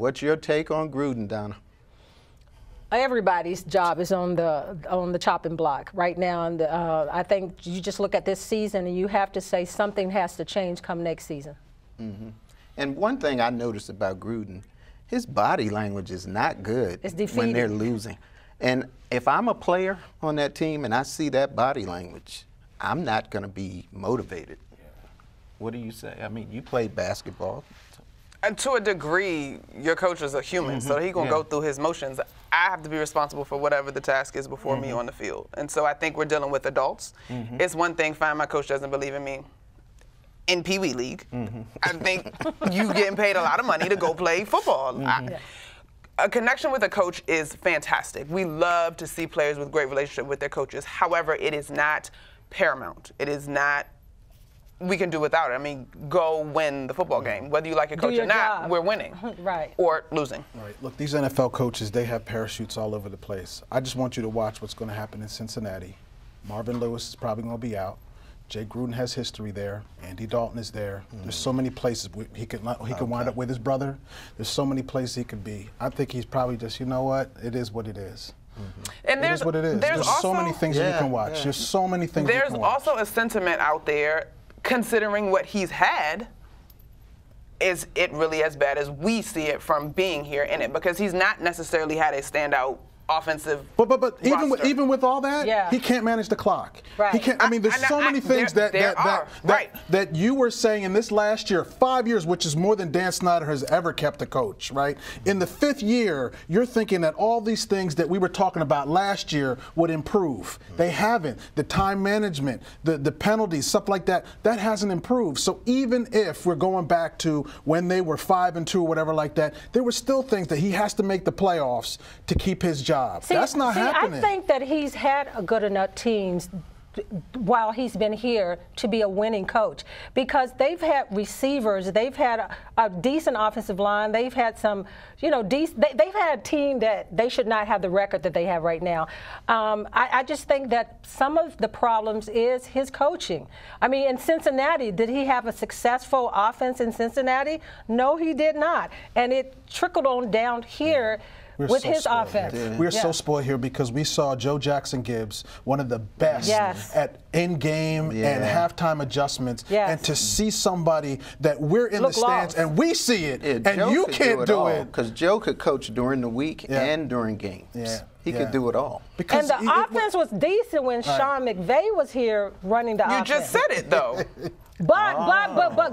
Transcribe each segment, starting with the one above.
What's your take on Gruden, Donna? Everybody's job is on the chopping block right now, and I think you just look at this season and you have to say something has to change come next season. Mm-hmm. And one thing I noticed about Gruden, his body language is not good when they're losing. And if I'm a player on that team and I see that body language, I'm not going to be motivated. What do you say? I mean, you played basketball. And to a degree, your coach is a human, so he's going to go through his motions. I have to be responsible for whatever the task is before me on the field. And so I think we're dealing with adults. It's one thing, fine, my coach doesn't believe in me in Pee Wee League. I think you getting paid a lot of money to go play football. A connection with a coach is fantastic. We love to see players with great relationship with their coaches. However, it is not paramount. It is not, we can do without it. I mean, go win the football game. Whether you like your coach or not, we're winning. Right. Or losing. Right. Look, these NFL coaches, they have parachutes all over the place. I just want you to watch what's going to happen in Cincinnati. Marvin Lewis is probably going to be out. Jay Gruden has history there. Andy Dalton is there. There's so many places he could wind up with his brother. There's so many places he could be. I think he's probably just, you know what? It is what it is. And it is what it is. There's also, so many things that you can watch. There's so many things you can watch. There's also a sentiment out there, considering what he's had, is it really as bad as we see it from being here in it? Because he's not necessarily had a standout offensive But even with all that, he can't manage the clock. Right. He can't. I mean, there's so many things that you were saying in this last year, 5 years, which is more than Dan Snyder has ever kept a coach, right? In the 5th year, you're thinking that all these things that we were talking about last year would improve. They haven't. The time management, the penalties, stuff like that, that hasn't improved. So even if we're going back to when they were 5-2 or whatever like that, there were still things that he has to make the playoffs to keep his job. That's not happening. I think that he's had a good enough teams while he's been here to be a winning coach, because they've had receivers, they've had a decent offensive line, they've had some, you know, they've had a team that they should not have the record that they have right now. I just think that some of the problems is his coaching. I mean, in Cincinnati, did he have a successful offense in Cincinnati? No, he did not. And it trickled on down here. With his offense. We're so spoiled here because we saw Joe Jackson Gibbs, one of the best at in-game and halftime adjustments, and to see somebody that we're in the stands and we see it, and you can't do it. Because Joe could coach during the week and during games. He could do it all. And the offense was decent when Sean McVay was here running the offense. You just said it, though. But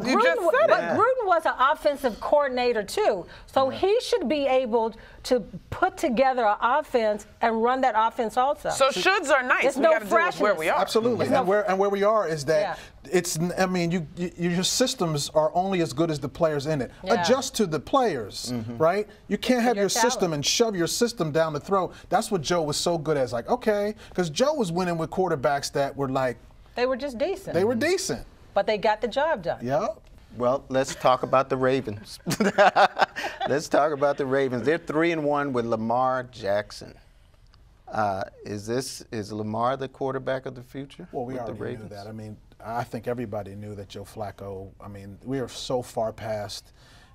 Gruden was an offensive coordinator too, so he should be able to put together an offense and run that offense also. So shoulds are nice. There's no freshness. Where we are. Absolutely, and where we are is that it's. I mean, your systems are only as good as the players in it. Adjust to the players, right? You can't have your system and shove your system down the throat. That's what Joe was so good at. It's like, okay, because Joe was winning with quarterbacks that were like. They were just decent. They were decent. But they got the job done. Yeah. Well, let's talk about the Ravens. Let's talk about the Ravens. They're 3-1 with Lamar Jackson. Is Lamar the quarterback of the future? Well, we already knew that. I mean, I think everybody knew that Joe Flacco. I mean, we are so far past,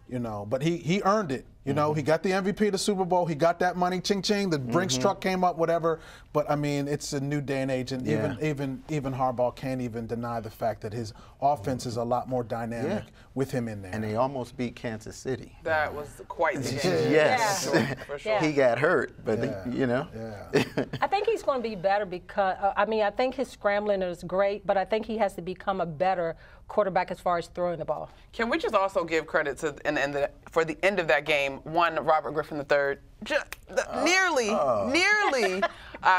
you know. But he earned it. You know, he got the MVP of the Super Bowl. He got that money, ching-ching. The Brinks truck came up, whatever. But, I mean, it's a new day and age. And even Harbaugh can't even deny the fact that his offense is a lot more dynamic with him in there. And they almost beat Kansas City. That was quite the game. Yes. For sure. He got hurt, but, you know. I think he's going to be better because, I mean, I think his scrambling is great, but I think he has to become a better quarterback as far as throwing the ball. Can we just also give credit to for the end of that game, one Robert Griffin III, nearly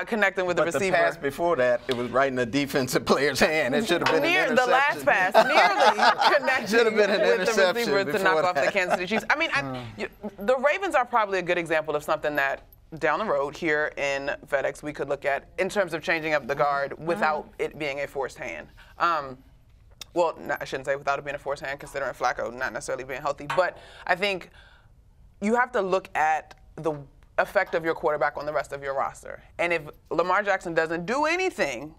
connecting with the receiver. But the pass before that, it was right in the defensive player's hand. It should have been an interception. The last pass, nearly connecting should have been an with interception the receiver to knock off the Kansas City Chiefs. I mean, the Ravens are probably a good example of something that down the road here in FedEx we could look at in terms of changing up the guard without it being a forced hand. Well, I shouldn't say without it being a forced hand, considering Flacco not necessarily being healthy. But I think you have to look at the effect of your quarterback on the rest of your roster. And if Lamar Jackson doesn't do anything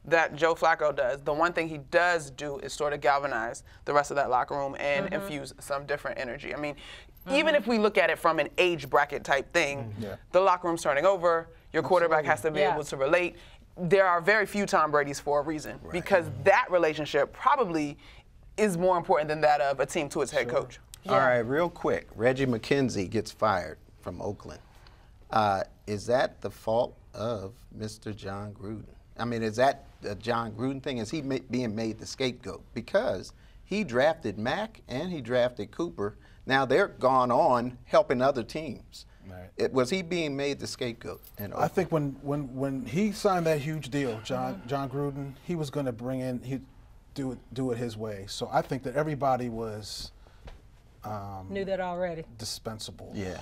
that Joe Flacco does, the one thing he does do is sort of galvanize the rest of that locker room and infuse some different energy. I mean, even if we look at it from an age bracket type thing, the locker room's turning over, your quarterback has to be able to relate. There are very few Tom Brady's for a reason, because that relationship probably is more important than that of a team to its head coach. All right, real quick, Reggie McKenzie gets fired from Oakland. Is that the fault of Mr. Jon Gruden? I mean, is that a Jon Gruden thing? Is he being made the scapegoat? Because he drafted Mack and he drafted Cooper. Now they're gone on helping other teams. Right. Was he being made the scapegoat? I think when he signed that huge deal, Jon Gruden, he was going to bring in, he'd do it his way. So I think that everybody was knew that already. Dispensable. Yeah.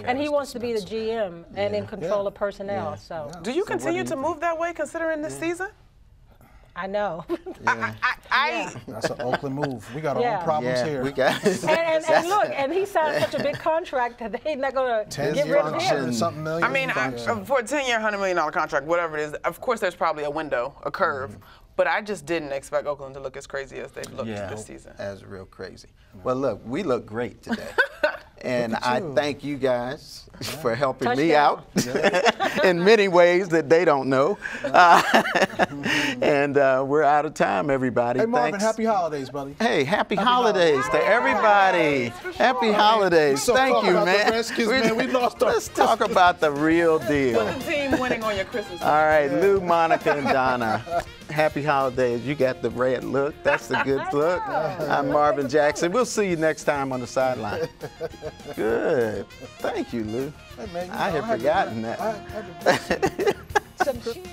And he wants to be the GM and in control of personnel. So do you continue to move that way considering this season? I know. That's an Oakland move. We got our own problems here. We got and look, and he signed such a big contract that they're not going to get rid of him. Something million. I mean, for a 10-year, $100 million contract, whatever it is, of course there's probably a window, a curve. But I just didn't expect Oakland to look as crazy as they looked this season. That's real crazy. Well, look, we look great today. And I thank you guys for helping me out in many ways that they don't know. And we're out of time, everybody. Hey, Marvin, happy holidays, buddy. Hey, happy holidays to everybody. Happy holidays. Thank you, man. Let's talk about the real deal. Put the team winning on your Christmas. All right, Lou, Monica, and Donna. Happy holidays. You got the red look. That's the good look. I'm Marvin Jackson. We'll see you next time on the sideline. Good. Thank you, Lou. Hey, man, I had forgotten that. Some cheers.